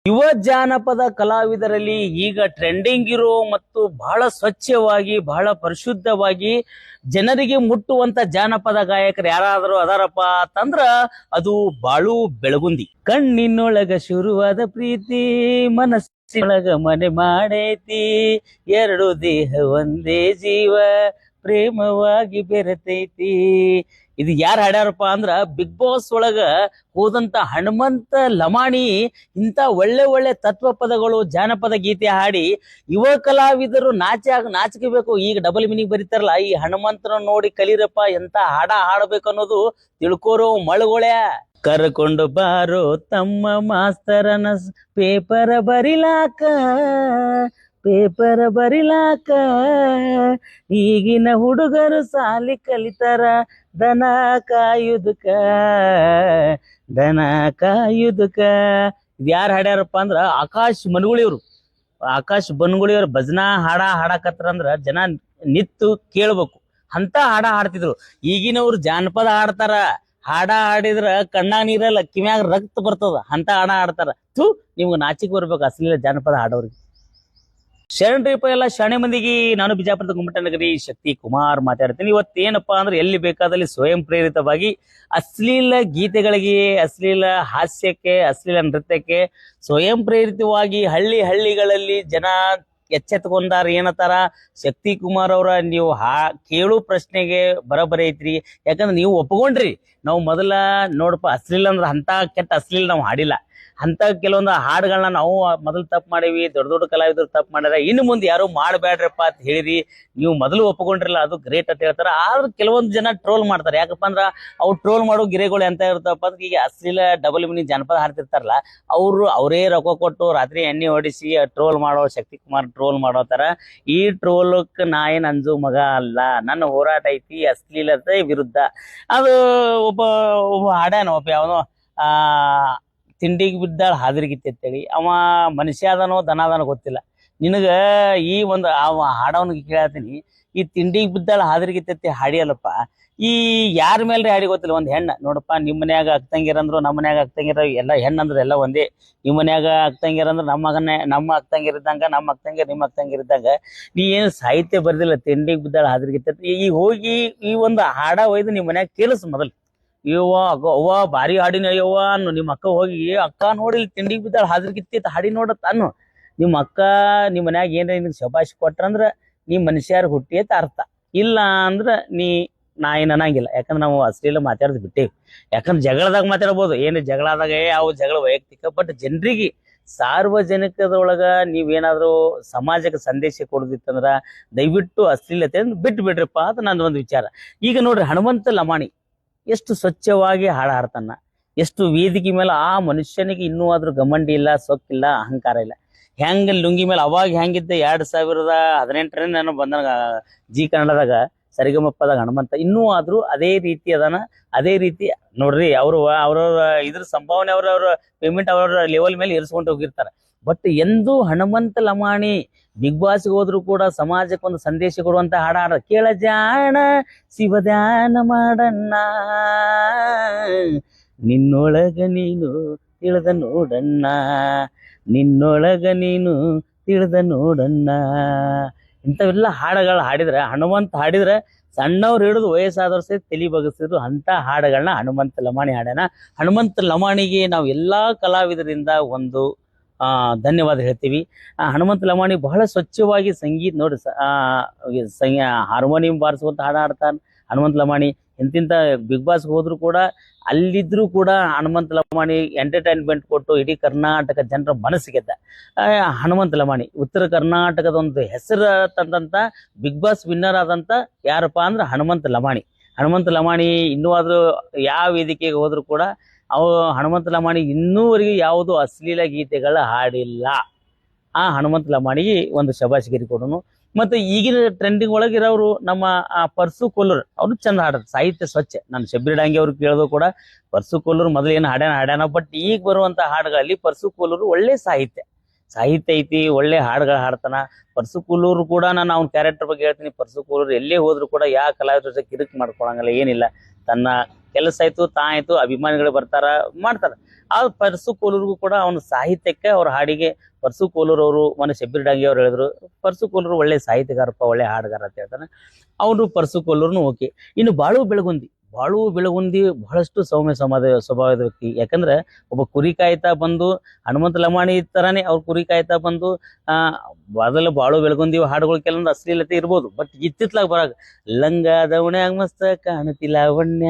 ಯುವ ಜಾನಪದ ಕಲಾವಿದರಲ್ಲಿ ಈಗ ಟ್ರೆಂಡಿಂಗ್ ಇರೋ ಮತ್ತು ಬಹಳ ಸ್ವಚ್ಛವಾಗಿ ಬಹಳ ಪರಿಶುದ್ಧವಾಗಿ ಜನರಿಗೆ ಮುಟ್ಟುವಂತ ಜಾನಪದ ಗಾಯಕರು ಯಾರಾದರೂ ಅದಾರಪ್ಪ ಅಂತಂದ್ರ ಅದು ಬಾಳು ಬೆಳಗುಂದಿ. ಕಣ್ಣಿನೊಳಗ ಶುರುವಾದ ಪ್ರೀತಿ ಮನಸ್ಸಿನೊಳಗ ಮನೆ ಮಾಡೈತಿ, ಎರಡು ದೇಹ ಒಂದೇ ಜೀವ ಪ್ರೇಮವಾಗಿ ಬೆರೆತೈತಿ. ಇದು ಯಾರು ಹಾಡ್ಯಾರಪ್ಪ ಅಂದ್ರ ಬಿಗ್ ಬಾಸ್ ಒಳಗ ಹೋದಂತ ಹನುಮಂತ ಲಮಾಣಿ ಇಂಥ ಒಳ್ಳೆ ಒಳ್ಳೆ ತತ್ವ ಪದಗಳು ಜಾನಪದ ಗೀತೆ ಹಾಡಿ ಯುವ ಕಲಾವಿದರು ನಾಚಿಕಬೇಕು. ಈಗ ಡಬಲ್ ಮೀನಿಂಗ್ ಬರೀತಾರಲ್ಲ, ಈ ಹನುಮಂತನ ನೋಡಿ ಕಲೀರಪ್ಪ, ಎಂತ ಹಾಡ ಹಾಡಬೇಕು ಅನ್ನೋದು ತಿಳ್ಕೋರೋ ಮಳಗೊಳ್ಯ. ಕರ್ಕೊಂಡು ಬಾರೋ ತಮ್ಮ ಮಾಸ್ತರನ ಪೇಪರ್ ಬರಿಲಾಕ ಈಗಿನ ಹುಡುಗರು ಸಾಲಿ ಕಲಿತಾರ ದನ ಕಾಯುದಕ. ಇದು ಯಾರು ಹಾಡ್ಯಾರಪ್ಪ ಅಂದ್ರ ಆಕಾಶ್ ಬನ್ಗುಳಿಯವ್ರು ಭಜನಾ ಹಾಡಕತ್ರ ಅಂದ್ರ ಜನ ನಿತ್ತು ಕೇಳ್ಬೇಕು, ಅಂತ ಹಾಡ ಹಾಡ್ತಿದ್ರು. ಈಗಿನವ್ರು ಜಾನಪದ ಹಾಡ್ತಾರ, ಹಾಡ ಹಾಡಿದ್ರ ಕಣ್ಣಾಗ ನೀರಲ್ಲ ಕಿವ್ಯಾಗ ರಕ್ತ ಬರ್ತದ, ಅಂತ ಹಾಡ ಹಾಡ್ತಾರ. ನಿಮ್ಗೆ ನಾಚಿಕ್ ಬರ್ಬೇಕು ಅಸಲಿಲ್ಲ ಜಾನಪದ ಹಾಡೋರಿಗೆ. ಶರಣ್ರಿಪ್ಪ ಎಲ್ಲ ಶಾಣೆ ಮಂದಿಗೆ. ನಾನು ಬಿಜಾಪುರದ ಗುಮ್ಮಟನಗರಿ ಶಕ್ತಿ ಕುಮಾರ್ ಮಾತಾಡ್ತೀನಿ. ಇವತ್ತೇನಪ್ಪಾ ಅಂದ್ರೆ ಎಲ್ಲಿ ಬೇಕಾದಲ್ಲಿ ಸ್ವಯಂ ಪ್ರೇರಿತವಾಗಿ ಅಶ್ಲೀಲ ಗೀತೆಗಳಿಗೆ, ಅಶ್ಲೀಲ ಹಾಸ್ಯಕ್ಕೆ, ಅಶ್ಲೀಲ ನೃತ್ಯಕ್ಕೆ ಸ್ವಯಂ ಪ್ರೇರಿತವಾಗಿ ಹಳ್ಳಿಗಳಲ್ಲಿ ಜನ ಎಚ್ಚೆತ್ಕೊಂಡಾರ. ಏನತ್ತಾರ, ಶಕ್ತಿ ಕುಮಾರ್ ಅವರ ನೀವು ಕೇಳು ಪ್ರಶ್ನೆಗೆ ಬರಬರಿ ಐತ್ರಿ. ಯಾಕಂದ್ರೆ ನೀವು ಒಪ್ಕೊಂಡ್ರಿ, ನಾವು ಮೊದಲ ನೋಡಪ್ಪ ಅಶ್ಲೀಲ ಅಂದ್ರೆ ಅಂತ ಕೆಟ್ಟ ಅಶ್ಲೀಲ ನಾವು ಹಾಡಿಲ್ಲ. ಅಂತ ಕೆಲವೊಂದು ಹಾಡುಗಳನ್ನ ನಾವು ಮೊದಲು ತಪ್ಪು ಮಾಡೀವಿ, ದೊಡ್ಡ ಕಲಾವಿದರು ತಪ್ಪು ಮಾಡ್ಯಾರ, ಇನ್ನು ಮುಂದೆ ಯಾರು ಮಾಡಬೇಡ್ರಪ್ಪ ಅಂತ ಹೇಳಿರಿ. ನೀವು ಮೊದಲು ಒಪ್ಕೊಂಡ್ರಿಲ್ಲ, ಅದು ಗ್ರೇಟ್ ಅಂತ ಹೇಳ್ತಾರ. ಆದ್ರೆ ಕೆಲವೊಂದು ಜನ ಟ್ರೋಲ್ ಮಾಡ್ತಾರೆ. ಯಾಕಪ್ಪ ಅಂದ್ರ ಅವ್ರು ಟ್ರೋಲ್ ಮಾಡೋ ಗಿರೆಗಳು ಎಂತ ಇರ್ತಪ್ಪ ಅಂದ್ರೆ, ಈಗ ಅಶ್ಲೀಲ ಡಬಲ್ ಮೀನಿಂಗ್ ಜಾನಪದ ಹಾಡ್ತಿರ್ತಾರಲ್ಲ, ಅವರೇ ರೊಕ್ಕ ಕೊಟ್ಟು ರಾತ್ರಿ ಎಣ್ಣೆ ಹೊಡಿಸಿ ಟ್ರೋಲ್ ಮಾಡೋ ಶಕ್ತಿ ಕುಮಾರ್ ಟ್ರೋಲ್ ಮಾಡೋತಾರ. ಈ ಟ್ರೋಲಕ್ಕೆ ನಾ ಏನ್ ಅಂಜು ಮಗ ಅಲ್ಲ, ನನ್ನ ಹೋರಾಟ ಐತಿ ಅಶ್ಲೀಲತೆ ವಿರುದ್ಧ. ಅದು ಒಬ್ಬ ಹಾಡ್ಯಾನ, ಒಬ್ಬ ಯಾವನೋ ತಿಂಡಿಗೆ ಬಿದ್ದಾಳ ಹಾದಿರಿಗಿತ್ತೆ ಅಂತೇಳಿ. ಅವ ಮನುಷ್ಯ ಅದನೋ ದನ ಅದನೋ ಗೊತ್ತಿಲ್ಲ ನಿನಗ. ಈ ಒಂದು ಹಾಡವನಿಗೆ ಕೇಳತ್ತೀನಿ, ಈ ತಿಂಡಿಗೆ ಬಿದ್ದಾಳ ಹಾದಿರಿಗಿತ್ತೆ ಹಾಡಿಯಲ್ಲಪ್ಪ, ಈ ಯಾರ ಮೇಲೆ ಹಾಡಿ ಗೊತ್ತಿಲ್ಲ. ಒಂದ್ ಹೆಣ್ಣ ನೋಡಪ್ಪ, ನಿಮ್ಮ ಮನ್ಯಾಗ ಅಕ್ತಂಗಿರಂದ್ರು ನಮ್ಮ ಮನ್ಯಾಗ ಅಕ್ತಂಗಿರ ಎಲ್ಲ ಹೆಣ್ಣಂದ್ರೆ ಎಲ್ಲ ಒಂದೇ. ನಿಮ್ಮ ಮನ್ಯಾಗ ಅಕ್ತಂಗಿರಂದ್ರೆ ನಮ್ಮ ಅಕ್ತಂಗಿರಿದ್ದಂಗ, ನಮ್ಮ ಅಕ್ತಂಗಿರ್ ನಿಮ್ಮ ಅಕ್ತಂಗಿರಿದ್ದಂಗ. ನೀ ಏನು ಸಾಹಿತ್ಯ ಬರ್ದಿಲ್ಲ, ತಿಂಡಿಗೆ ಬಿದ್ದಾಳ ಹಾದಿರಿಗಿತ್ತೆ. ಈ ಹೋಗಿ ಈ ಒಂದು ಹಾಡ ಒಯ್ದು ನಿಮ್ಮ ಮನ್ಯಾಗ ಕೇಳಿಸ್ ಮೊದಲು. ಅವ್ವ ಭಾರಿ ಹಾಡಿನ ಅಯ್ಯವ್ವ ಅನ್ನು. ನಿಮ್ಮ ಅಕ್ಕ ಹೋಗಿ, ಅಕ್ಕ ನೋಡಿ ತಿಂಡಿಗೆ ಬಿದ್ದಾಳ ಹಾದಿರ್ಗಿತ್ತ ಹಾಡಿ ನೋಡತ್ತ ಅನ್ನು. ನಿಮ್ಮ ಅಕ್ಕ ನಿಮ್ಮ ಮನ್ಯಾಗ ಏನ್ರ ನಿನ್ ಶಬಾಷ್ ಕೊಟ್ರಂದ್ರ ನೀ ಮನುಷ್ಯರ್ ಹುಟ್ಟಿ ಅಂತ ಅರ್ಥ. ಇಲ್ಲ ಅಂದ್ರ ನಾ ಏನ್ ಅನ್ನಂಗಿಲ್ಲ. ಯಾಕಂದ್ರೆ ನಾವು ಅಶ್ಲೀಲ ಮಾತಾಡೋದು ಬಿಟ್ಟೇವಿ. ಯಾಕಂದ್ರೆ ಜಗಳದಾಗ ಮಾತಾಡ್ಬೋದು, ಏನು ಜಗಳ ಆದಾಗ ಅವು ಜಗಳ ವೈಯಕ್ತಿಕ. ಬಟ್ ಜನರಿಗೆ ಸಾರ್ವಜನಿಕದೊಳಗ ನೀವೇನಾದ್ರೂ ಸಮಾಜಕ್ಕೆ ಸಂದೇಶ ಕೊಡೋದಿತ್ತಂದ್ರ ದಯವಿಟ್ಟು ಅಶ್ಲೀಲತೆ ಬಿಟ್ಟು ಬಿಡ್ರಿಪ್ಪ ಅಂತ ನಂದು ಒಂದು ವಿಚಾರ. ಈಗ ನೋಡ್ರಿ, ಹನುಮಂತ ಲಮಾಣಿ ಎಷ್ಟು ಸ್ವಚ್ಛವಾಗಿ ಹಾಡ್ತಾನ, ಎಷ್ಟು ವೇದಿಕೆ ಮೇಲೆ ಆ ಮನುಷ್ಯನಿಗೆ ಇನ್ನೂ ಆದ್ರೂ ಗಮಂಡಿ ಇಲ್ಲ, ಸೊಕ್ಕಿಲ್ಲ, ಅಹಂಕಾರ ಇಲ್ಲ. ಹೆಂಗ ಲುಂಗಿ ಮೇಲೆ ಅವಾಗ ಹೆಂಗಿದ್ದ 2018 ನಾನು ಬಂದ ಜಿ ಕನ್ನಡದಾಗ ಸರಿಗಮಪ್ಪದಾಗ ಹನುಮಂತ ಇನ್ನೂ ಆದ್ರೂ ಅದೇ ರೀತಿ ಅದಾನ. ಅದೇ ರೀತಿ ನೋಡ್ರಿ, ಅವ್ರವ್ರ ಇದ್ರ ಸಂಭಾವನೆ ಅವ್ರವ್ರ ಪೇಮೆಂಟ್ ಅವ್ರವ್ರ ಲೆವೆಲ್ ಮೇಲೆ ಇರಿಸ್ಕೊಂಡು ಹೋಗಿರ್ತಾರ. ಬಟ್ ಎಂದೂ ಹನುಮಂತ ಲಮಾಣಿ ಬಿಗ್ ಬಾಸ್ಗೆ ಹೋದ್ರು ಕೂಡ ಸಮಾಜಕ್ಕೆ ಒಂದು ಸಂದೇಶ ಕೊಡುವಂತ ಹಾಡ ಕೇಳ ಜಾಣ ಶಿವಧ್ಯಾನ ಮಾಡಣ್ಣ, ನಿನ್ನೊಳಗ ನೀನು ತಿಳಿದ ನೋಡಣ್ಣ, ನಿನ್ನೊಳಗ ನೀನು ತಿಳಿದ ನೋಡಣ್ಣ. ಇಂಥವೆಲ್ಲ ಹಾಡುಗಳು ಹಾಡಿದ್ರೆ, ಹನುಮಂತ ಹಾಡಿದ್ರೆ ಸಣ್ಣವ್ರು ಹಿಡಿದು ವಯಸ್ಸಾದವ್ರು ಸಹಿತ ತಲಿ ಬಗಸಿದ್ರು ಅಂತ ಹಾಡುಗಳನ್ನ ಹನುಮಂತ ಲಮಾಣಿ ಹಾಡ್ಯಾನ. ಹನುಮಂತ ಲಮಾಣಿಗೆ ನಾವು ಎಲ್ಲಾ ಕಲಾವಿದರಿಂದ ಒಂದು ಧನ್ಯವಾದ ಹೇಳ್ತೀವಿ. ಹನುಮಂತ ಲಮಾಣಿ ಬಹಳ ಸ್ವಚ್ಛವಾಗಿ ಸಂಗೀತ ನೋಡಿ, ಹಾರ್ಮೋನಿಯಂ ಬಾರಿಸುವಂತ ಹಾಡು ಹಾಡ್ತಾನೆ ಹನುಮಂತ ಲಮಾಣಿ. ಎಂತಿಂತ ಬಿಗ್ ಬಾಸ್ಗೆ ಹೋದ್ರು ಕೂಡ ಅಲ್ಲಿದ್ರು ಕೂಡ ಹನುಮಂತ ಲಮಾಣಿ ಎಂಟರ್ಟೈನ್ಮೆಂಟ್ ಕೊಟ್ಟು ಇಡೀ ಕರ್ನಾಟಕ ಜನರ ಮನಸ್ಸು ಗೆದ್ದ. ಹನುಮಂತ ಲಮಾಣಿ ಉತ್ತರ ಕರ್ನಾಟಕದ ಒಂದು ಹೆಸರು ತಂದಂತ ಬಿಗ್ ಬಾಸ್ ವಿನ್ನರ್ ಆದಂತ ಯಾರಪ್ಪ ಅಂದ್ರೆ ಹನುಮಂತ ಲಮಾಣಿ. ಇನ್ನೂ ಆದ್ರೂ ಯಾವ ವೇದಿಕೆಗೆ ಹೋದ್ರು ಕೂಡ ಹನುಮಂತ ಲಮಾಣಿ ಇನ್ನೂವರೆಗೂ ಯಾವುದು ಅಶ್ಲೀಲ ಗೀತೆಗಳ ಹಾಡಿಲ್ಲ. ಆ ಹನುಮಂತ ಲಮಾಣಿಗೆ ಒಂದು ಶಬಾಷ್ಗಿರಿ ಕೊಡೋನು. ಮತ್ತೆ ಈಗಿನ ಟ್ರೆಂಡಿಂಗ್ ಒಳಗಿರೋರು ನಮ್ಮ ಪರ್ಸು ಕೊಲ್ಲೂರ್, ಅವ್ರು ಚಂದ ಹಾಡೋದು, ಸಾಹಿತ್ಯ ಸ್ವಚ್ಛ. ನಾನು ಶಬ್ಬೀರ್ ಡಾಂಗಿ ಅವ್ರು ಕೇಳೋದು ಕೂಡ ಪರ್ಸು ಕೊಲ್ಲೂರ್ ಮೊದಲು ಏನು ಹಾಡ್ಯಾನ. ಬಟ್ ಈಗ ಬರುವಂತ ಹಾಡುಗಳಲ್ಲಿ ಪರ್ಸು ಕೊಲ್ಲೂರು ಒಳ್ಳೆ ಸಾಹಿತ್ಯ ಐತಿ, ಒಳ್ಳೆ ಹಾಡುಗಳು ಹಾಡ್ತಾನ. ಪರ್ಸು ಕೊಲ್ಲೂರು ಕೂಡ ನಾನು ಅವ್ನ ಕ್ಯಾರೆಕ್ಟರ್ ಬಗ್ಗೆ ಹೇಳ್ತೀನಿ. ಪರ್ಸು ಕೊಲ್ಲೂರು ಎಲ್ಲೇ ಹೋದ್ರು ಕೂಡ ಯಾವ ಕಲಾವಿದ್ರ ಕಿರಿಕ್ ಮಾಡ್ಕೊಳಂಗಿಲ್ಲ, ಏನಿಲ್ಲ. ತನ್ನ ಕೆಲಸ ಆಯ್ತು ತಾ ಆಯ್ತು ಅಭಿಮಾನಿಗಳು ಬರ್ತಾರ ಮಾಡ್ತಾರ. ಆ ಪರ್ಸು ಕೋಲೂರ್ಗೂ ಕೂಡ ಅವನ ಸಾಹಿತ್ಯಕ್ಕೆ ಅವ್ರ ಹಾಡಿಗೆ ಪರ್ಸು ಕೋಲೂರ್ ಅವರು ಮೊನ್ನೆ ಶಬ್ಬೀರ್ ಡಾಂಗಿ ಅವ್ರು ಹೇಳಿದ್ರು ಪರ್ಸು ಕೋಲೂರು ಒಳ್ಳೆ ಸಾಹಿತ್ಯಗಾರಪ್ಪ ಒಳ್ಳೆ ಹಾಡುಗಾರ ಅಂತ ಹೇಳ್ತಾನೆ. ಅವರು ಪರ್ಸು ಕೋಲೂರ್ನು ಓಕೆ. ಇನ್ನು ಬಾಳು ಬೆಳಗುಂದಿ ಬಹಳಷ್ಟು ಸೌಮ್ಯ ಸ್ವಭಾವದ ವ್ಯಕ್ತಿ. ಯಾಕಂದ್ರೆ ಒಬ್ಬ ಕುರಿ ಕಾಯ್ತಾ ಬಂದು ಹನುಮಂತ ಲಮಾಣಿ ತರಾನೇ ಅವ್ರು ಕುರಿ ಕಾಯ್ತಾ ಬಂದು ಮೊದಲ ಬಾಳು ಬೆಳಗುಂದಿ ಹಾಡುಗಳು ಕೆಲವೊಂದು ಅಶ್ಲೀಲತೆ ಇರ್ಬೋದು, ಬಟ್ ಇತ್ತಿತ್ಲಾಗ ಬರಾಗ ಲಂಗ ದವಣ್ಯಾಗ ಮಸ್ತ ಕಾಣತಿಲ್ಲ ಲಾವಣ್ಯ,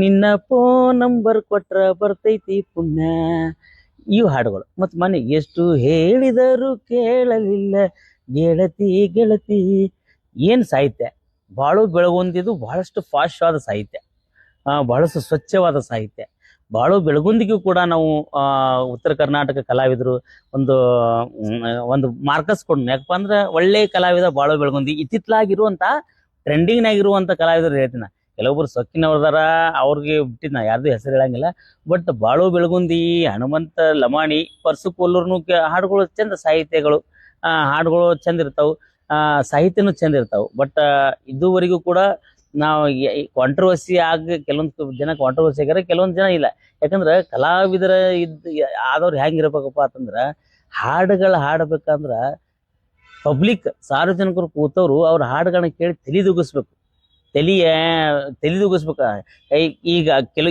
ನಿನ್ನ ಫೋನ್ ನಂಬರ್ ಕೊಟ್ರ ಬರ್ತೈತಿ ಪುಣ್ಯ, ಇವು ಹಾಡುಗಳು. ಮತ್ ಮನೆ ಎಷ್ಟು ಹೇಳಿದರೂ ಕೇಳಲಿಲ್ಲ ಗೆಳತಿ ಗೆಳತಿ. ಏನ್ ಸಾಹಿತ್ಯ! ಬಾಳು ಬೆಳಗುಂದಿದು ಬಹಳಷ್ಟು ಫಾಶ್ವಾದ ಸಾಹಿತ್ಯ, ಬಹಳಷ್ಟು ಸ್ವಚ್ಛವಾದ ಸಾಹಿತ್ಯ. ಬಾಳು ಬೆಳಗುಂದಿಗೂ ಕೂಡ ನಾವು ಉತ್ತರ ಕರ್ನಾಟಕ ಕಲಾವಿದರು ಒಂದು ಮಾರ್ಕಸ್ ಕೊಡ್. ಯಾಕಪ್ಪ ಅಂದ್ರೆ ಒಳ್ಳೆ ಕಲಾವಿದ ಬಾಳು ಬೆಳಗುಂದಿ. ಇತ್ತಿತ್ಲಾಗಿರುವಂತ ಟ್ರೆಂಡಿಂಗ್ನಾಗಿರುವಂತ ಕಲಾವಿದರು ಹೇಳ್ತೀನಿ. ಕೆಲವೊಬ್ರು ಸೊಕ್ಕಿನವ್ರದಾರ, ಅವ್ರಿಗೆ ಬಿಟ್ಟಿದ್ ನಾ ಯಾರ್ದು ಹೆಸರು ಹೇಳಂಗಿಲ್ಲ. ಬಟ್ ಬಾಳು ಬೆಳಗುಂದಿ, ಹನುಮಂತ ಲಮಾಣಿ, ಪರ್ಸು ಕೋಲೂರ್ನು ಹಾಡುಗಳು ಚಂದ, ಸಾಹಿತ್ಯಗಳು ಹಾಡುಗಳು ಚಂದ ಇರ್ತಾವ, ಸಾಹಿತ್ಯನೂ ಚಂದ ಇರ್ತಾವ. ಬಟ್ ಇದುವರೆಗೂ ಕೂಡ ನಾವು ಕಾಂಟ್ರವರ್ಸಿ ಕೆಲವೊಂದು ಜನ ಕಾಂಟ್ರವರ್ಸಿ ಆಗ್ಯಾರ, ಕೆಲವೊಂದು ಜನ ಇಲ್ಲ. ಯಾಕಂದ್ರ ಕಲಾವಿದರ ಆದವ್ರು ಹೆಂಗಿರ್ಬೇಕಪ್ಪ ಅಂತಂದ್ರ ಹಾಡುಗಳು ಹಾಡ್ಬೇಕಂದ್ರ ಪಬ್ಲಿಕ್ ಸಾರ್ವಜನಿಕರು ಕೂತವ್ರು ಅವ್ರ ಹಾಡುಗಳನ್ನ ಕೇಳಿ ತಲಿದೂಗಿಸ್ಬೇಕು. ತಲಿದೂಗಿಸ್ಬೇಕ. ಈಗ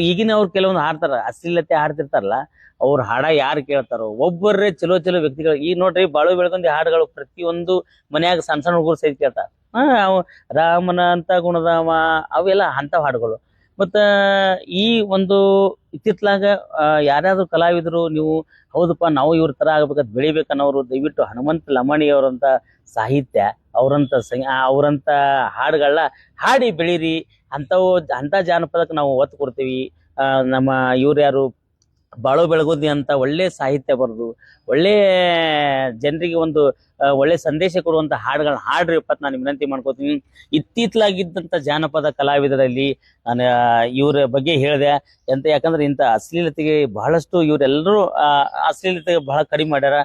ಈಗಿನ ಅವ್ರು ಕೆಲವೊಂದು ಹಾಡ್ತಾರ, ಅಶ್ಲೀಲತೆ ಹಾಡ್ತಿರ್ತಾರಲ್ಲ, ಅವ್ರ ಹಾಡ ಯಾರು ಕೇಳ್ತಾರೋ ಒಬ್ಬರೇ ಚಲೋ ವ್ಯಕ್ತಿಗಳು. ಈಗ ನೋಡ್ರಿ ಬಾಳು ಬೆಳಗುಂದಿ ಹಾಡುಗಳು ಪ್ರತಿಯೊಂದು ಮನ್ಯಾಗ ಸಣ್ಣ ಸಣ್ಣ ಹುಡುಗರು ಸಹಿತ ಕೇಳ್ತಾರ. ರಾಮನ ಅಂತ ಗುಣಧಾಮ ಅವೆಲ್ಲ ಅಂತ ಹಾಡುಗಳು. ಮತ್ತ ಈ ಒಂದು ಇತ್ತಿತ್ಲಾಗ ಯಾರ್ಯಾದ್ರು ಕಲಾವಿದರು ನೀವು ಹೌದಪ್ಪ ನಾವು ಇವ್ರ ತರ ಆಗ್ಬೇಕಂತ ಬೆಳಿಬೇಕನ್ನೋರು ದಯವಿಟ್ಟು ಹನುಮಂತ ಲಮಾಣಿ ಅವರಂತ ಸಾಹಿತ್ಯ, ಅವರಂತ ಹಾಡುಗಳನ್ನ ಹಾಡಿ ಬೆಳೀರಿ. ಅಂತ ಜಾನಪದಕ್ಕೆ ನಾವು ಒತ್ತು ಕೊಡ್ತೀವಿ. ನಮ್ಮ ಇವ್ರು ಯಾರು ಬಾಳು ಬೆಳಗುಂದಿ ಅಂತ ಒಳ್ಳೆ ಸಾಹಿತ್ಯ ಬರೆದು ಒಳ್ಳೆ ಜನರಿಗೆ ಒಂದು ಒಳ್ಳೆ ಸಂದೇಶ ಕೊಡುವಂತ ಹಾಡುಗಳನ್ನ ಹಾಡ್ರಿ ಅಂತ ನಾನು ವಿನಂತಿ ಮಾಡ್ಕೋತೀನಿ. ಇತ್ತೀತ್ಲಾಗಿದ್ದಂತ ಜಾನಪದ ಕಲಾವಿದರಲ್ಲಿ ನಾನು ಇವ್ರ ಬಗ್ಗೆ ಹೇಳಿದೆ ಯಾಕಂದ್ರೆ ಇಂಥ ಅಶ್ಲೀಲತೆಗೆ ಬಹಳಷ್ಟು ಇವರೆಲ್ಲರೂ ಅಶ್ಲೀಲತೆಗೆ ಬಹಳ ಕಡಿಮೆ ಮಾಡ್ಯಾರ.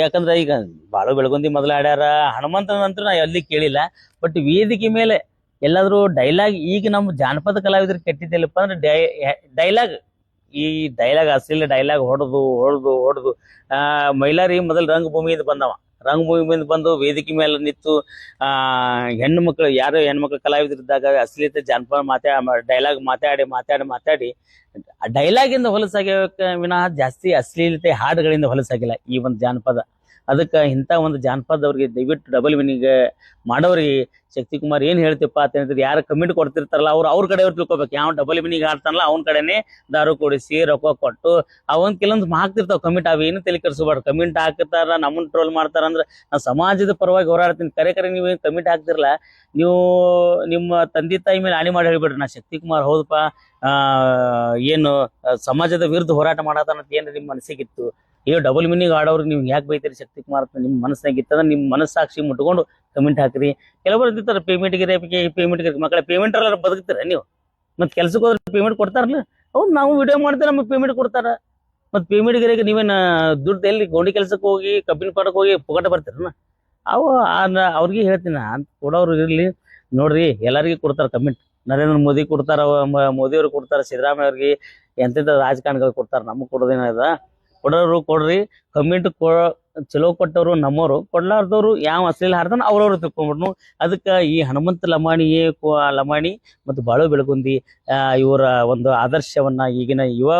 ಯಾಕಂದ್ರೆ ಈಗ ಬಾಳು ಬೆಳಗುಂದಿ ಮೊದಲು ಹಾಡ್ಯಾರ, ಹನುಮಂತನಂತೂ ನಾ ಎಲ್ಲಿ ಕೇಳಿಲ್ಲ. ಬಟ್ ವೇದಿಕೆ ಮೇಲೆ ಎಲ್ಲಾದ್ರೂ ಡೈಲಾಗ್, ಈಗ ನಮ್ಮ ಜಾನಪದ ಕಲಾವಿದರು ಕೆಟ್ಟಿದ್ದೆಲ್ಲಪ್ಪ ಅಂದ್ರೆ ಡೈಲಾಗ್ ಅಶ್ಲೀಲ ಡೈಲಾಗ್ ಹೊಡೆದು ಮೈಲಾರಿ ಮೊದಲು ರಂಗಭೂಮಿಯಿಂದ ಬಂದು ವೇದಿಕೆ ಮೇಲೆ ನಿಂತು ಹೆಣ್ಮಕ್ಳು ಕಲಾವಿದರಿದ್ದಾಗ ಅಶ್ಲೀಲತೆ ಜಾನಪದ ಡೈಲಾಗ್ ಮಾತಾಡಿ ಡೈಲಾಗಿಂದ ಹೊಲಸಾಗ್ಯ ವಿನಃ ಜಾಸ್ತಿ ಅಶ್ಲೀಲತೆ ಹಾಡುಗಳಿಂದ ಹೊಲಸಾಗಿಲ್ಲ ಈ ಒಂದು ಜಾನಪದ. ಅದಕ್ಕೆ ಇಂಥ ಒಂದು ಜಾನಪದವ್ರಿಗೆ ದಯವಿಟ್ಟು ಡಬಲ್ ಮೀನಿಂಗ್ ಮಾಡೋರಿಗೆ ಶಕ್ತಿಕುಮಾರ್ ಏನ್ ಹೇಳ್ತಿಪ್ಪ ಅಂತ ಹೇಳಿದ್ರೆ, ಯಾರು ಕಮೆಂಟ್ ಕೊಡ್ತಿರ್ತಾರಲ್ಲ ಅವ್ರ ಕಡೆಯವ್ರು ತಿಳ್ಕೊಬೇಕು. ಯಾವ ಡಬಲ್ ಮೀನಿಂಗ್ ಆಡ್ತಾನಲ್ಲ ಅವ್ನ ಕಡೆನೆ ದಾರು ಕೊಡಿಸಿ ರೊಕ್ಕ ಕೊಟ್ಟು ಅವನ್ ಕೆಲವೊಂದು ಹಾಕ್ತಿರ್ತಾವ ಕಮೆಂಟ್. ಅವೇನು ತಲೆ ಕೆಡಿಸಬಾರ್ದು. ಕಮೆಂಟ್ ಹಾಕ್ತಾರ, ನಮ್ಮನ್ನ ಟ್ರೋಲ್ ಮಾಡ್ತಾರ ಅಂದ್ರೆ ನಾ ಸಮಾಜದ ಪರವಾಗಿ ಹೋರಾಡ್ತೀನಿ. ಕರೆ ನೀವು ಕಮೆಂಟ್ ಹಾಕ್ತಿರಲ್ಲ, ನೀವು ನಿಮ್ಮ ತಂದೆ ತಾಯಿ ಮೇಲೆ ಹಾನಿ ಮಾಡಿ ಹೇಳ್ಬಿಡ್ರಿ ನಾ ಶಕ್ತಿಕುಮಾರ್ ಹೌದಪ್ಪ ಏನು ಸಮಾಜದ ವಿರುದ್ಧ ಹೋರಾಟ ಮಾಡತಾನಂತ ಏನ್ರಿ ನಿಮ್ ಮನಸ್ಸಿಗಿತ್ತು. ಈಗ ಡಬಲ್ ಮೀನಿಂಗ್ ಆಡೋರಿಗೆ ನೀವು ಯಾಕೆ ಬೈತೀರಿ ಶಕ್ತಿಕುಮಾರ್ ಅಂತ ನಿಮ್ಮ ಮನಸ್ಸಾಗಿತ್ತಂದ್ರೆ ನಿಮ್ಮ ಮನಸ್ಸಾಕ್ಷಿ ಮುಟ್ಕೊಂಡು ಕಮೆಂಟ್ ಹಾಕ್ರಿ. ಕೆಲವರು ಇರ್ತಾರೆ ಪೇಮೆಂಟ್ಗೆ ಮಕ್ಕಳ ಪೇಮೆಂಟ್ ಎಲ್ಲ ಬದುಕ್ತೀರ ನೀವು. ಮತ್ತೆ ಕೆಲ್ಸಕ್ಕೆ ಹೋದ್ರೆ ಪೇಮೆಂಟ್ ಕೊಡ್ತಾರಲ್ಲ, ಹೌದು ನಾವು ವಿಡಿಯೋ ಮಾಡ್ತಾರೆ ನಮಗೆ ಪೇಮೆಂಟ್ ಕೊಡ್ತಾರ. ಮತ್ತೆ ಪೇಮೆಂಟ್ಗೆ ನೀವೇನ ದುಡ್ಡು ಎಲ್ಲಿ ಗೋಣಿ ಕೆಲ್ಸಕ್ಕೆ ಹೋಗಿ ಕಬ್ಬಿನ ಪಾಡಕ್ಕೆ ಹೋಗಿ ಪುಗಟ ಬರ್ತೀರನ? ಅವ್ರಿಗೆ ಹೇಳ್ತೀನಿ ಅಂತ ಕೊಡೋರು ಇರ್ಲಿ ನೋಡ್ರಿ, ಎಲ್ಲರಿಗೂ ಕೊಡ್ತಾರ ಕಮೆಂಟ್. ನರೇಂದ್ರ ಮೋದಿ ಕೊಡ್ತಾರ, ಮೋದಿಯವ್ರಿಗೆ ಕೊಡ್ತಾರ, ಸಿದ್ದರಾಮಯ್ಯ ಅವ್ರಿಗೆ, ಎಂತೆಂಥ ರಾಜಕಾರಣಿಗಳು ಕೊಡ್ತಾರ. ನಮಗ್ ಕೊಡೋದೇನದ ಕೊಡೋರು ಕೊಡ್ರಿ. ಕಮೆಂಟ್ ಚಲೋ ಕೊಟ್ಟವ್ರು ನಮ್ಮವ್ರು, ಕೊಡ್ಲಾರ್ದವ್ರು ಯಾವ ಅಶ್ಲೀಲ ಹಾಡ್ತಾನ ಅವ್ರವ್ರು ತಿಳ್ಕೊಂಡ್ಬಿಡ್ನು. ಅದಕ್ಕೆ ಈ ಹನುಮಂತ ಲಮಾಣಿ ಮತ್ತು ಬಾಳು ಬೆಳಗುಂದಿ ಇವರ ಒಂದು ಆದರ್ಶವನ್ನ ಈಗಿನ ಯುವ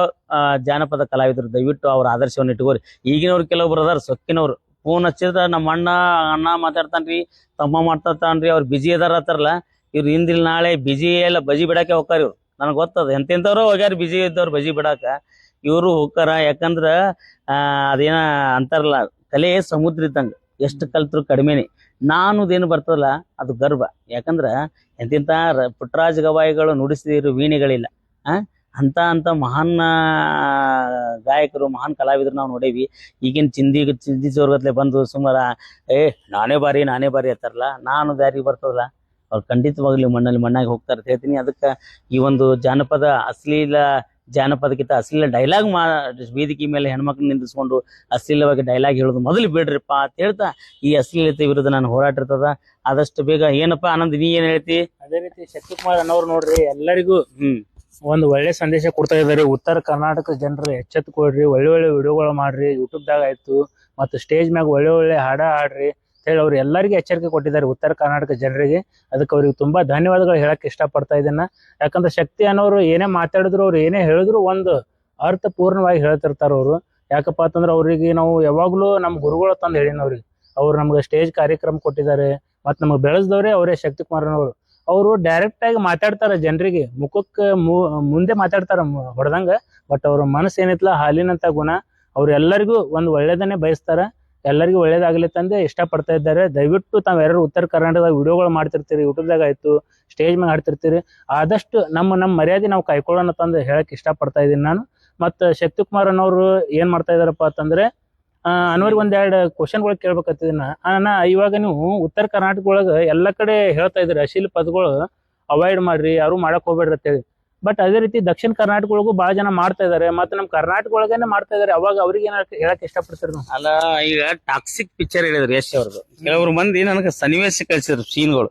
ಜಾನಪದ ಕಲಾವಿದರು ದಯವಿಟ್ಟು ಅವ್ರ ಆದರ್ಶವನ್ನ ಇಟ್ಕೋರಿ. ಈಗಿನವ್ರು ಕೆಲವೊಬ್ರು ಅದಾರ ಸೊಕ್ಕಿನವ್ರು, ಫೋನ್ ಹಚ್ಚಿದ್ರ ನಮ್ಮ ಅಣ್ಣ ಮಾತಾಡ್ತಾನ್ರಿ, ತಮ್ಮ ಮಾಡ್ತಾನ್ರಿ, ಅವ್ರು ಬಿಜಿ ಅದಾರ ಅಂತಾರಲ್ಲ. ಇವ್ರು ಹಿಂದಿಲ್ ನಾಳೆ ಬಿಜಿ ಎಲ್ಲ ಬಜಿ ಬಿಡಾಕೆ ಹೋಗ್ತಾರ. ಇವ್ರು ನನಗೆ ಗೊತ್ತದ ಎಂತೆಂಥವ್ರು ಹೋಗ್ಯಾರ ಬಿಜಿ ಇದ್ದವ್ರು ಬಜಿ ಬಿಡಾಕ. ಇವರು ಹೋಗ್ತಾರ. ಯಾಕಂದ್ರ ಅದೇನ ಅಂತಾರಲ್ಲ, ಕಲೆ ಸಮುದ್ರ ಇದ್ದಂಗ, ಎಷ್ಟು ಕಲ್ತರು ಕಡಿಮೆನೆ. ನಾನುದೇನು ಬರ್ತದಲ್ಲ ಅದು ಗರ್ವ. ಯಾಕಂದ್ರ ಎಂತೆಂಥ ಪುಟ್ಟರಾಜ ಗವಾಯಿಗಳು ನುಡಿಸಿದಿರೋ ವೀಣೆಗಳಿಲ್ಲ. ಅಂತ ಮಹಾನ್ ಗಾಯಕರು, ಮಹಾನ್ ಕಲಾವಿದರು ನಾವು ನೋಡೇವಿ. ಈಗಿನ ಚಿಂದಿ ಜೋರ್ಗತ್ಲೆ ಬಂದು ಸುಮಾರ ನಾನೇ ಬಾರಿ ಅಂತಾರಲ್ಲ, ನಾನು ದಾರಿ ಬರ್ತದಲ್ಲ ಅವ್ರು ಖಂಡಿತವಾಗ್ಲಿ ಮಣ್ಣಾಗಿ ಹೋಗ್ತಾರೆ ಅಂತ ಹೇಳ್ತೀನಿ. ಅದಕ್ಕೆ ಈ ಒಂದು ಜಾನಪದ ಜಾನಪದಕ್ಕಿಂತ ಅಶ್ಲೀಲ ಡೈಲಾಗ್ ವೇದಿಕೆ ಮೇಲೆ ಹೆಣ್ಮಕ್ಳು ನಿಂದಿಸ್ಕೊಂಡು ಅಶ್ಲೀಲವಾಗಿ ಡೈಲಾಗ್ ಹೇಳೋದು ಮೊದಲು ಬಿಡ್ರಿಪ್ಪ ಅಂತ ಹೇಳ್ತಾ ಈ ಅಶ್ಲೀಲತೆ ವಿರುದ್ಧ ನಾನು ಹೋರಾಟ ಇರ್ತದ. ಆದಷ್ಟು ಬೇಗ ಏನಪ್ಪಾ ಆನಂದ್ ನೀ ಏನ್ ಹೇಳ್ತಿ? ಅದೇ ರೀತಿ ಶಕ್ತಿಕುಮಾರ್ ಅನ್ನೋರು ನೋಡ್ರಿ ಎಲ್ಲರಿಗೂ ಒಂದು ಒಳ್ಳೆ ಸಂದೇಶ ಕೊಡ್ತಾ ಇದ್ದಾರೆ. ಉತ್ತರ ಕರ್ನಾಟಕ ಜನರು ಎಚ್ಚೆತ್ಕೊಳ್ರಿ, ಒಳ್ಳೆ ಒಳ್ಳೆ ವಿಡಿಯೋಗಳು ಮಾಡ್ರಿ, ಯೂಟ್ಯೂಬ್ದಾಗ ಆಯ್ತು ಮತ್ತು ಸ್ಟೇಜ್ ಮ್ಯಾಗ ಒಳ್ಳೆ ಒಳ್ಳೆ ಹಾಡ ಹಾಡ್ರಿ ಹೇಳಿ ಅವ್ರು ಎಲ್ಲರಿಗೂ ಎಚ್ಚರಿಕೆ ಕೊಟ್ಟಿದ್ದಾರೆ ಉತ್ತರ ಕರ್ನಾಟಕ ಜನರಿಗೆ. ಅದಕ್ಕೆ ಅವ್ರಿಗೆ ತುಂಬಾ ಧನ್ಯವಾದಗಳು ಹೇಳಕ್ ಇಷ್ಟಪಡ್ತಾ ಇದ್ದೇನೆ. ಯಾಕಂದ್ರೆ ಶಕ್ತಿ ಅನ್ನೋರು ಏನೇ ಮಾತಾಡಿದ್ರು, ಅವ್ರು ಏನೇ ಹೇಳಿದ್ರು ಒಂದು ಅರ್ಥಪೂರ್ಣವಾಗಿ ಹೇಳ್ತಿರ್ತಾರ ಅವ್ರು. ಯಾಕಪ್ಪ ಅಂತಂದ್ರೆ ಅವ್ರಿಗೆ ನಾವು ಯಾವಾಗ್ಲೂ ನಮ್ಮ ಗುರುಗಳು ತಂದು ಹೇಳಿನ ಅವ್ರಿಗೆ. ಅವ್ರು ನಮ್ಗೆ ಸ್ಟೇಜ್ ಕಾರ್ಯಕ್ರಮ ಕೊಟ್ಟಿದ್ದಾರೆ, ಮತ್ತು ನಮಗೆ ಬೆಳೆಸಿದವ್ರೆ ಅವರೇ ಶಕ್ತಿ ಕುಮಾರನವರು. ಅವರು ಡೈರೆಕ್ಟ್ ಆಗಿ ಮಾತಾಡ್ತಾರ, ಜನರಿಗೆ ಮುಖಕ್ಕೆ ಮುಂದೆ ಮಾತಾಡ್ತಾರ ಹೊಡೆದಂಗ. ಬಟ್ ಅವ್ರ ಮನಸ್ಸು ಏನೈತಲ್ಲ ಹಾಲಿನಂತ ಗುಣ, ಅವ್ರು ಎಲ್ಲರಿಗೂ ಒಂದು ಒಳ್ಳೇದನ್ನೇ ಬಯಸ್ತಾರ, ಎಲ್ಲರಿಗೂ ಒಳ್ಳೇದಾಗ್ಲಿ ತಂದೆ ಇಷ್ಟಪಡ್ತಾ ಇದ್ದಾರೆ. ದಯವಿಟ್ಟು ತಾವ್ ಯಾರು ಉತ್ತರ ಕರ್ನಾಟಕದಾಗ ವಿಡಿಯೋಗಳು ಮಾಡ್ತಿರ್ತೀರಿ, ಯೂಟ್ಯೂಬ್ದಾಗ ಆಯ್ತು ಸ್ಟೇಜ್ ಮ್ಯಾಗ ಆಡ್ತಿರ್ತೀರಿ, ಆದಷ್ಟು ನಮ್ಮ ಮರ್ಯಾದೆ ನಾವು ಕಾಯ್ಕೊಳ್ಳೋಣ ತಂದು ಹೇಳಕ್ ಇಷ್ಟಪಡ್ತಾ ಇದ್ದೀನಿ ನಾನು. ಮತ್ತು ಶಕ್ತಿ ಕುಮಾರ್ ಅನ್ನೋರು ಏನ್ ಮಾಡ್ತಾ ಇದಾರಪ್ಪ ಅಂತಂದ್ರೆ, ಅನ್ವರ್ಗೆ ಒಂದೆರಡು ಕ್ವಶನ್ಗಳು ಕೇಳ್ಬೇಕತ್ತಿನ ಅಣ್ಣ. ಇವಾಗ ನೀವು ಉತ್ತರ ಕರ್ನಾಟಕ ಒಳಗ ಎಲ್ಲ ಕಡೆ ಹೇಳ್ತಾ ಇದ್ರಿ ಅಶ್ಲೀಲ ಪದಗಳು ಅವಾಯ್ಡ್ ಮಾಡ್ರಿ, ಯಾರು ಮಾಡಕ್ ಹೋಗ್ಬೇಡ್ರಿ ಅಂತೇಳಿ. ಬಟ್ ಅದೇ ರೀತಿ ದಕ್ಷಿಣ ಕರ್ನಾಟಕ ಒಳಗೂ ಬಹಳ ಜನ ಮಾಡ್ತಾ ಇದಾರೆ, ಮತ್ತೆ ನಮ್ ಕರ್ನಾಟಕ ಒಳಗೇನೆ ಮಾಡ್ತಾ ಇದಾರೆ. ಅವಾಗ ಅವ್ರಿಗೆ ಏನ್ ಹೇಳಕ್ ಇಷ್ಟಪಡ್ತೀರಿ ನೀವು? ಅಲ್ಲ, ಈಗ ಟಾಕ್ಸಿಕ್ ಪಿಕ್ಚರ್ ಹೇಳಿದ್ರು ಯಶ್ ಅವ್ರದ್ದು. ಕೆಲವರು ಮಂದಿ ನನಗೆ ಸನ್ನಿವೇಶ ಕಳಿಸಿದ್ರು ಸೀನ್ಗಳು.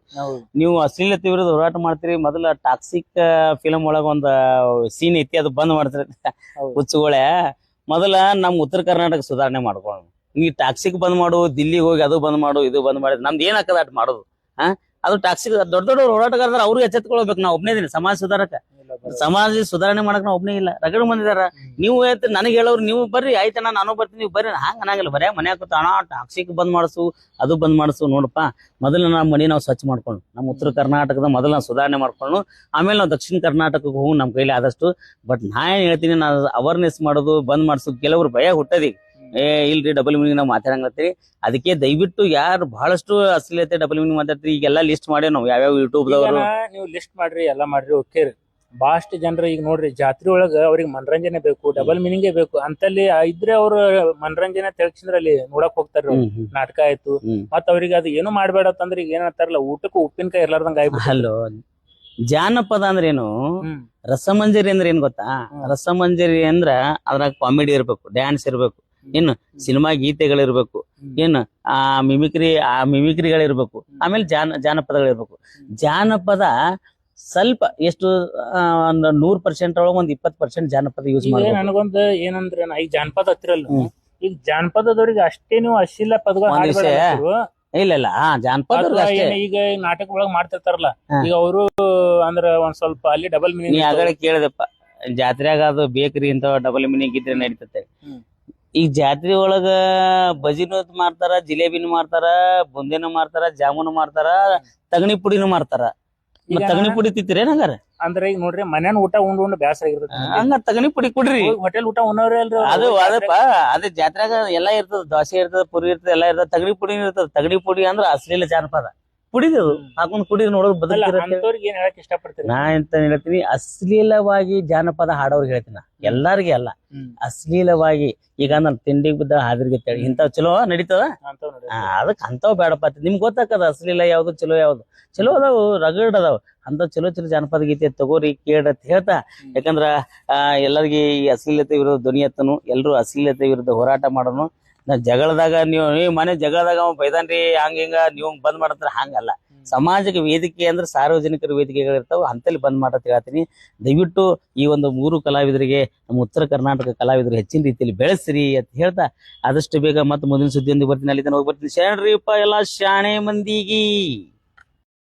ನೀವು ಅಶ್ಲೀಲತೆ ವಿರುದ್ಧ ಹೋರಾಟ ಮಾಡ್ತೀರಿ, ಮೊದಲ ಟಾಕ್ಸಿಕ್ ಫಿಲಂ ಒಳಗ ಒಂದ್ ಸೀನ್ ಐತಿ, ಅದು ಬಂದ್ ಮಾಡ್ತೀರಿ ಹುಚ್ಚುಗಳೇ. ಮೊದಲ ನಮ್ ಉತ್ತರ ಕರ್ನಾಟಕ ಸುಧಾರಣೆ ಮಾಡ್ಕೊಳ್ಳೋಣ. ಈ ಟಾಕ್ಸಿಕ್ ಬಂದ್ ಮಾಡು, ದಿಲ್ಲಿಗೆ ಹೋಗಿ ಅದು ಬಂದ್ ಮಾಡು, ಇದು ಬಂದ್ ಮಾಡಿದ್ರೆ ನಮ್ದು ಏನ್ ಹಾಕದ ಅಟ್ ಮಾಡೋದು. ಅದು ಟಾಕ್ಸಿಕ್ ದೊಡ್ಡ ದೊಡ್ಡ ಹೋರಾಟಗಾರರ ಅವ್ರು ಎಚ್ಚೆತ್ಕೊಳ್ಬೇಕು. ನಾ ಒಬ್ನೇ ಇದೀನಿ ಸಮಾಜ ಸುಧಾರಕ, ಸಮಾಜ ಸುಧಾರಣೆ ಮಾಡಕ್ ನಾ ಒಬ್ನೇ ಇಲ್ಲ, ರಗಡ್ ಬಂದಿದಾರ. ನೀವು ನನಗೆ ಹೇಳೋರು ನೀವು ಬರ್ರಿ, ಆಯ್ತಣ್ಣ ನಾನು ಬರ್ತೀನಿ, ನೀವು ಬರ್ರಿ, ಹಂಗ ಅನ್ನಂಗಿಲ್ಲ. ಬರೇ ಮನೆ ಹಾಕುತ್ತ ಅಣ್ಣ ಟಾಕ್ಸಿಕ್ ಬಂದ್ ಮಾಡಿಸು, ಅದು ಬಂದ್ ಮಾಡಿಸು. ನೋಡಪ್ಪ, ಮೊದಲು ನಮ್ಮ ಮನಿ ನಾವು ಸ್ವಚ್ಛ ಮಾಡ್ಕೊಂಡು, ನಮ್ಮ ಉತ್ತರ ಕರ್ನಾಟಕದ ಮೊದಲು ನಾವು ಸುಧಾರಣೆ ಮಾಡ್ಕೊಂಡು, ಆಮೇಲೆ ನಾವು ದಕ್ಷಿಣ ಕರ್ನಾಟಕಕ್ಕೆ ಹೋಗಿ ನಮ್ಮ ಕೈಲಿ ಆದಷ್ಟು. ಬಟ್ ನಾ ಏನ್ ಹೇಳ್ತೀನಿ, ನಾವು ಅವೇರ್ನೆಸ್ ಮಾಡೋದು ಬಂದ್ ಮಾಡಿಸೋದು ಕೆಲವ್ರು ಭಯ ಹುಟ್ಟದಿ. ಇಲ್ರಿ ಡಬಲ್ ಮೀನಿಂಗ್ ನಾವು ಮಾತಾಡಂಗತ್ತೀರಿ. ಅದಕ್ಕೆ ದಯವಿಟ್ಟು ಯಾರು ಬಹಳಷ್ಟು ಅಶ್ಲೀಲತೆ ಡಬಲ್ ಮೀನಿಂಗ್ ಮಾತಾಡ್ತೀರಿ, ಈಗೆಲ್ಲ ಲಿಸ್ಟ್ ಮಾಡಿ ನಾವು ಯಾವ್ಯಾವ ಯೂಟ್ಯೂಬ್ ದವರು ನೀವು ಲಿಸ್ಟ್ ಮಾಡ್ರಿ, ಎಲ್ಲ ಮಾಡ್ರಿ, ಓಕೆ. ಬಹಳಷ್ಟು ಜನರು ಈಗ ನೋಡ್ರಿ ಜಾತ್ರೆ ಒಳಗ ಅವ್ರಿಗೆ ಮನರಂಜನೆ ಬೇಕು, ಡಬಲ್ ಮೀನಿಂಗೇ ಬೇಕು ಅಂತಲ್ಲಿ ಇದ್ರೆ ಅವ್ರು ಮನರಂಜನೆ ತೆಳಕ್ಷಂದ್ರ ಅಲ್ಲಿ ನೋಡಕ್ ಹೋಗ್ತಾರ. ನಾಟಕ ಆಯ್ತು, ಮತ್ ಅವ್ರಿಗೆ ಅದು ಏನು ಮಾಡ್ಬೇಡ ಅಂತಂದ್ರೆ ಈಗ ಏನಂತಾರಲ್ಲ, ಊಟಕ್ಕೂ ಉಪ್ಪಿನಕಾಯಿ ಇರ್ಲಾರ್ದಂಗ ಆಗ್ಬಿಟ್ಟು. ಹಲೋ, ಜಾನಪದ ಅಂದ್ರೆ ಏನು, ರಸಮಂಜರಿ ಅಂದ್ರೆ ಏನ್ ಗೊತ್ತಾ? ರಸಮಂಜರಿ ಅಂದ್ರ ಅದ್ರಾಗ ಕಾಮಿಡಿ ಇರ್ಬೇಕು, ಡ್ಯಾನ್ಸ್ ಇರ್ಬೇಕು, ಇನ್ನು ಸಿನಿಮಾ ಗೀತೆಗಳಿರ್ಬೇಕು, ಏನು ಮಿಮಿಕ್ರಿಗಳಿರ್ಬೇಕು, ಆಮೇಲೆ ಜಾನಪದಗಳಿರ್ಬೇಕು. ಜಾನಪದ ಸ್ವಲ್ಪ ಎಷ್ಟು 100% ಒಳಗೆ 20% ಜಾನಪದ ಯೂಸ್ ಮಾಡಿ. ನನಗೊಂದು ಏನಂದ್ರೆ, ಈಗ ಜಾನಪದ ಹತ್ತಿರಲ್ಲ, ಈಗ ಜಾನಪದದವ್ರಿಗೆ ಅಷ್ಟೇ ನೀವು ಅಶ್ಲೀಲ ಪದಗಳು ಇಲ್ಲ ಜಾನಪದ ಈಗ ನಾಟಕ ಒಳಗ್ ಮಾಡ್ತಿರ್ತಾರಲ್ಲ, ಈಗ ಅವರು ಅಂದ್ರ ಒಂದ್ ಸ್ವಲ್ಪ ಅಲ್ಲಿ ಡಬಲ್ ಮೀನಿಂಗ್. ನೀ ಆಗಲೇ ಕೇಳಿದಪ್ಪ, ಜಾತ್ರೆಯಾಗ ಅದು ಬೇಕ್ರಿ ಅಂತ ಡಬಲ್ ಮೀನಿಂಗ್ ಇದ್ರೆ ನಡೀತತೆ. ಈಗ ಜಾತ್ರೆ ಒಳಗ ಬಜಿನೂ ಮಾಡ್ತಾರ, ಜಿಲೇಬಿನೂ ಮಾಡ್ತಾರ, ಬುಂದಿನೂ ಮಾಡ್ತಾರ, ಜಾಮೂನು ಮಾಡ್ತಾರ, ತಗಣಿ ಪುಡಿನೂ ಮಾಡ್ತಾರ. ತಗಣಿ ಪುಡಿ ತಿಂತೀರಿ ಹಂಗಾರ? ಅಂದ್ರೆ ಈಗ ನೋಡ್ರಿ, ಮನೇನ್ ಊಟ ಉಂಡು ಬೇಸರ ಆಗಿರ್ತದೆ, ಹಂಗ ತಗಣಿ ಪುಡಿ ಕುಡ್ರಿ. ಹೋಟೆಲ್ ಊಟ ಉಣ್ಣವ್ರಿ ಅಲ್ರಿ ಅದು ಅದಪ್ಪ, ಅದೇ ಜಾತ್ರೆಗ ಎಲ್ಲಾ ಇರ್ತದ, ದೋಸೆ ಇರ್ತದ, ಪುರಿ ಇರ್ತದ, ಎಲ್ಲಾ ಇರ್ತದ. ತಗಣಿ ಪುಡಿ ಇರ್ತದ. ತಗಣಿ ಪುಡಿ ಅಂದ್ರ ಅಶ್ಲೀಲ ಜಾನಪದ ಕುಡಿದದು ಹಾಕೊಂಡ್ ಕುಡಿದ್ ನೋಡೋದು ಬದಲಾಗಿ ಏನ್ ಹೇಳಕ್ ಇಷ್ಟಪಡ್ತೀನಿ ನಾ ಎಂತ ಹೇಳ್ತೀನಿ, ಅಶ್ಲೀಲವಾಗಿ ಜಾನಪದ ಹಾಡೋರ್ಗೆ ಹೇಳ್ತೀನಿ. ಎಲ್ಲಾರ್ಗಿ ಅಲ್ಲ, ಅಶ್ಲೀಲವಾಗಿ. ಈಗ ನನ್ ತಿಂಡಿಗೆ ಬಿದ್ದ ಹಾದ್ರಿಗೆ ಇಂಥವ್ ಚಲೋ ನಡೀತದ, ಅದಕ್ ಅಂತವ್ ಬೇಡಪ್ಪ. ನಿಮ್ಗೆ ಗೊತ್ತಾಕದ ಅಶ್ಲೀಲ ಯಾವ್ದು ಚಲೋ ಯಾವ್ದು. ಚಲೋ ಅದಾವು, ರಗಡ್ ಅದಾವ, ಅಂತ ಚಲೋ ಚಲೋ ಜಾನಪದ ಗೀತೆ ತಗೋರಿ, ಕೇಳ್ರಿ ಅಂತ ಹೇಳ್ತಾ. ಯಾಕಂದ್ರ ಎಲ್ಲರಿಗಿ ಅಶ್ಲೀಲತೆ ವಿರುದ್ಧ ಧ್ವನಿ ಎತ್ತನು, ಎಲ್ರು ಅಶ್ಲೀಲತೆ ವಿರುದ್ಧ ಹೋರಾಟ ಮಾಡೋನು. ಜಗಳದಾಗ ನೀವು ಮನೆ ಜಗಳದಾಗ ಅವ ಬೈದಾನ್ರಿ ಹಂಗ ಹಿಂಗ ನೀವು ಬಂದ್ ಮಾಡತ್ರ, ಹಂಗಲ್ಲ. ಸಮಾಜಕ್ಕೆ ವೇದಿಕೆ ಅಂದ್ರೆ ಸಾರ್ವಜನಿಕರ ವೇದಿಕೆಗಳಿರ್ತಾವ, ಅಂತಲ್ಲಿ ಬಂದ್ ಮಾಡತ್ ಹೇಳ್ತೀನಿ. ದಯವಿಟ್ಟು ಈ ಒಂದು 3 ಕಲಾವಿದರಿಗೆ, ನಮ್ಮ ಉತ್ತರ ಕರ್ನಾಟಕ ಕಲಾವಿದರು ಹೆಚ್ಚಿನ ರೀತಿಯಲ್ಲಿ ಬೆಳೆಸ್ರಿ ಅಂತ ಹೇಳ್ತಾ, ಆದಷ್ಟು ಬೇಗ ಮತ್ತೆ ಮುಂದಿನ ಸುದ್ದಿಯೊಂದಿಗೆ ಬರ್ತೀನಿ. ಅಲ್ಲಿ ಹೋಗಿ ಬರ್ತೀನಿ. ಶರಣರಿಪ್ಪ ಎಲ್ಲ ಶಾಣೆ ಮಂದಿಗಿ.